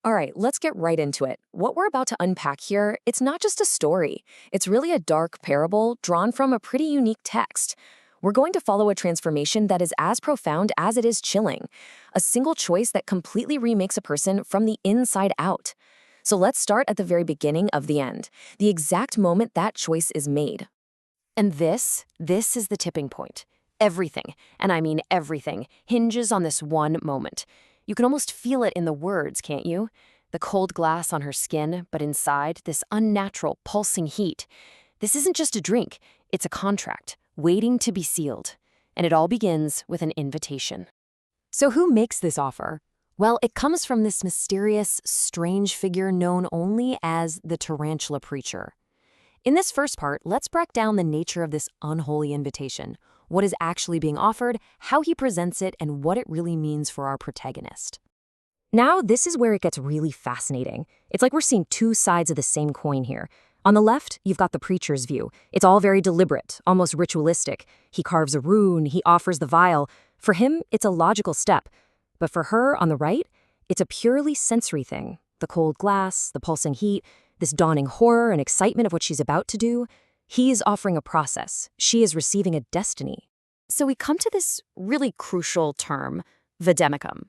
All right, let's get right into it. What we're about to unpack here, it's not just a story. It's really a dark parable drawn from a pretty unique text. We're going to follow a transformation that is as profound as it is chilling, a single choice that completely remakes a person from the inside out. So let's start at the very beginning of the end, the exact moment that choice is made. And this is the tipping point. Everything, and I mean everything, hinges on this one moment. You can almost feel it in the words, can't you? The cold glass on her skin, but inside, this unnatural, pulsing heat. This isn't just a drink, it's a contract, waiting to be sealed. And it all begins with an invitation. So who makes this offer? Well, it comes from this mysterious, strange figure known only as the Tarantula Preacher. In this first part, let's break down the nature of this unholy invitation, what is actually being offered, how he presents it, and what it really means for our protagonist. Now, this is where it gets really fascinating. It's like we're seeing two sides of the same coin here. On the left, you've got the preacher's view. It's all very deliberate, almost ritualistic. He carves a rune, he offers the vial. For him, it's a logical step. But for her, on the right, it's a purely sensory thing. The cold glass, the pulsing heat, this dawning horror and excitement of what she's about to do. He is offering a process. She is receiving a destiny. So we come to this really crucial term, vademecum.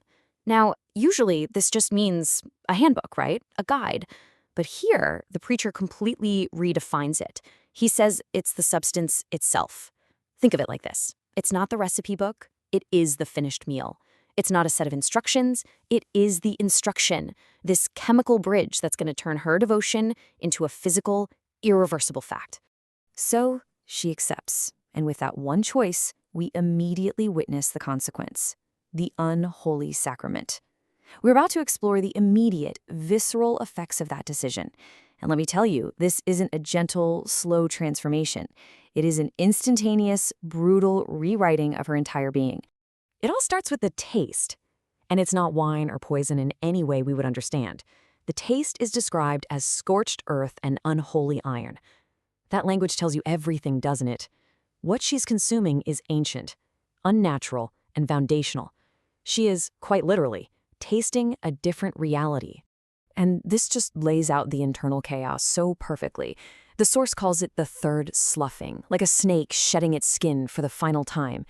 Now, usually this just means a handbook, right? A guide. But here, the preacher completely redefines it. He says it's the substance itself. Think of it like this. It's not the recipe book. It is the finished meal. It's not a set of instructions. It is the instruction, this chemical bridge that's going to turn her devotion into a physical, irreversible fact. So she accepts, and with that one choice, we immediately witness the consequence, the unholy sacrament. We're about to explore the immediate, visceral effects of that decision. And let me tell you, this isn't a gentle, slow transformation. It is an instantaneous, brutal rewriting of her entire being. It all starts with the taste. And it's not wine or poison in any way we would understand. The taste is described as scorched earth and unholy iron. That language tells you everything, doesn't it? What she's consuming is ancient, unnatural, and foundational. She is, quite literally, tasting a different reality. And this just lays out the internal chaos so perfectly. The source calls it the third sloughing, like a snake shedding its skin for the final time.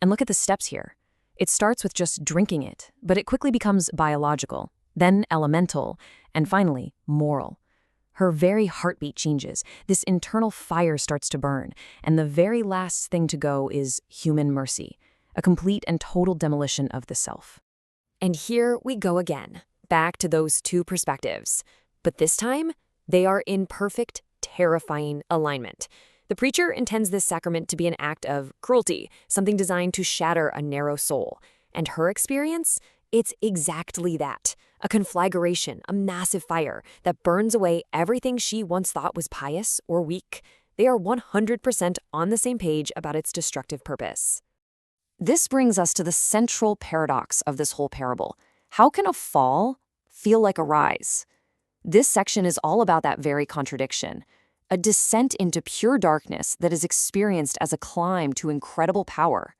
And look at the steps here. It starts with just drinking it, but it quickly becomes biological, then elemental, and finally, moral. Her very heartbeat changes, this internal fire starts to burn, and the very last thing to go is human mercy, a complete and total demolition of the self. And here we go again, back to those two perspectives. But this time, they are in perfect, terrifying alignment. The preacher intends this sacrament to be an act of cruelty, something designed to shatter a narrow soul. And her experience? It's exactly that. A conflagration, a massive fire that burns away everything she once thought was pious or weak. They are 100% on the same page about its destructive purpose. This brings us to the central paradox of this whole parable. How can a fall feel like a rise? This section is all about that very contradiction. A descent into pure darkness that is experienced as a climb to incredible power.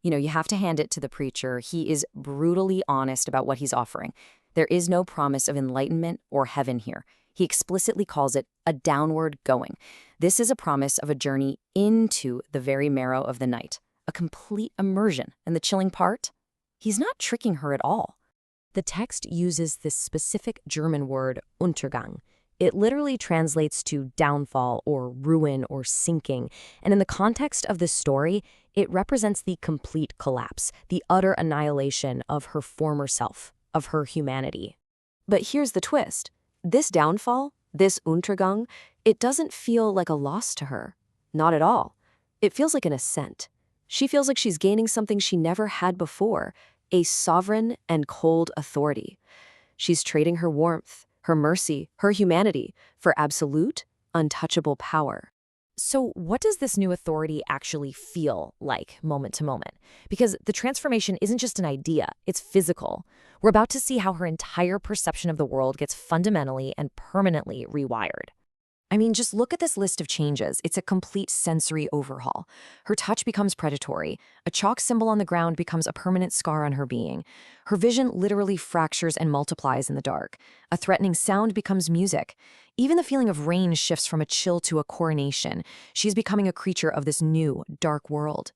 You have to hand it to the preacher. He is brutally honest about what he's offering. There is no promise of enlightenment or heaven here. He explicitly calls it a downward going. This is a promise of a journey into the very marrow of the night, a complete immersion. And the chilling part? He's not tricking her at all. The text uses this specific German word, Untergang. It literally translates to downfall or ruin or sinking. And in the context of this story, it represents the complete collapse, the utter annihilation of her former self, of her humanity. But here's the twist. This downfall, this Untergang, it doesn't feel like a loss to her. Not at all. It feels like an ascent. She feels like she's gaining something she never had before, a sovereign and cold authority. She's trading her warmth, her mercy, her humanity for absolute, untouchable power. So what does this new authority actually feel like moment to moment? Because the transformation isn't just an idea, it's physical. We're about to see how her entire perception of the world gets fundamentally and permanently rewired. I mean, just look at this list of changes. It's a complete sensory overhaul. Her touch becomes predatory. A chalk symbol on the ground becomes a permanent scar on her being. Her vision literally fractures and multiplies in the dark. A threatening sound becomes music. Even the feeling of rain shifts from a chill to a coronation. She's becoming a creature of this new, dark world.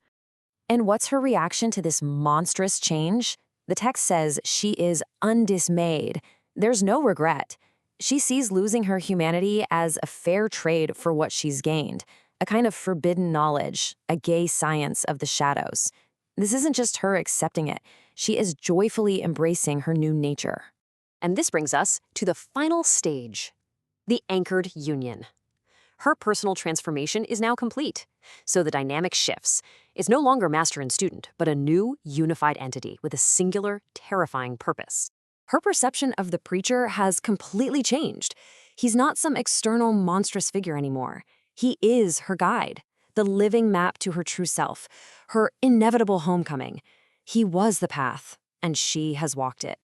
And what's her reaction to this monstrous change? The text says she is undismayed. There's no regret. She sees losing her humanity as a fair trade for what she's gained, a kind of forbidden knowledge, a gay science of the shadows. This isn't just her accepting it. She is joyfully embracing her new nature. And this brings us to the final stage, the anchored union. Her personal transformation is now complete, so the dynamic shifts. It's no longer master and student, but a new, unified entity with a singular, terrifying purpose. Her perception of the preacher has completely changed. He's not some external monstrous figure anymore. He is her guide, the living map to her true self, her inevitable homecoming. He was the path, and she has walked it.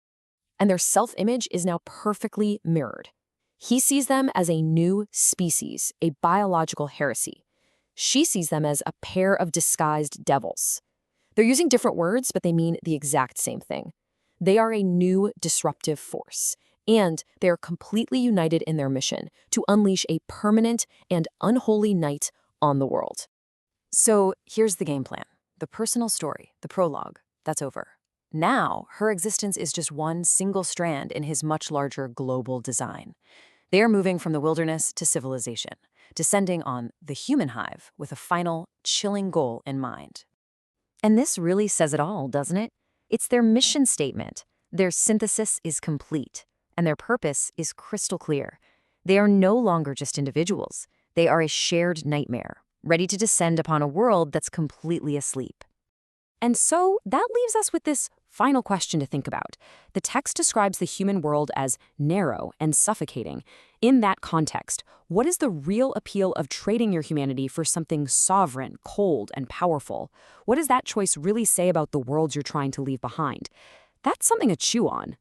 And their self-image is now perfectly mirrored. He sees them as a new species, a biological heresy. She sees them as a pair of disguised devils. They're using different words, but they mean the exact same thing. They are a new disruptive force, and they are completely united in their mission to unleash a permanent and unholy night on the world. So here's the game plan. The personal story, the prologue, that's over. Now, her existence is just one single strand in his much larger global design. They are moving from the wilderness to civilization, descending on the human hive with a final, chilling goal in mind. And this really says it all, doesn't it? It's their mission statement. Their synthesis is complete, and their purpose is crystal clear. They are no longer just individuals. They are a shared nightmare, ready to descend upon a world that's completely asleep. And so that leaves us with this final question to think about. The text describes the human world as narrow and suffocating. In that context, what is the real appeal of trading your humanity for something sovereign, cold, and powerful? What does that choice really say about the world you're trying to leave behind? That's something to chew on.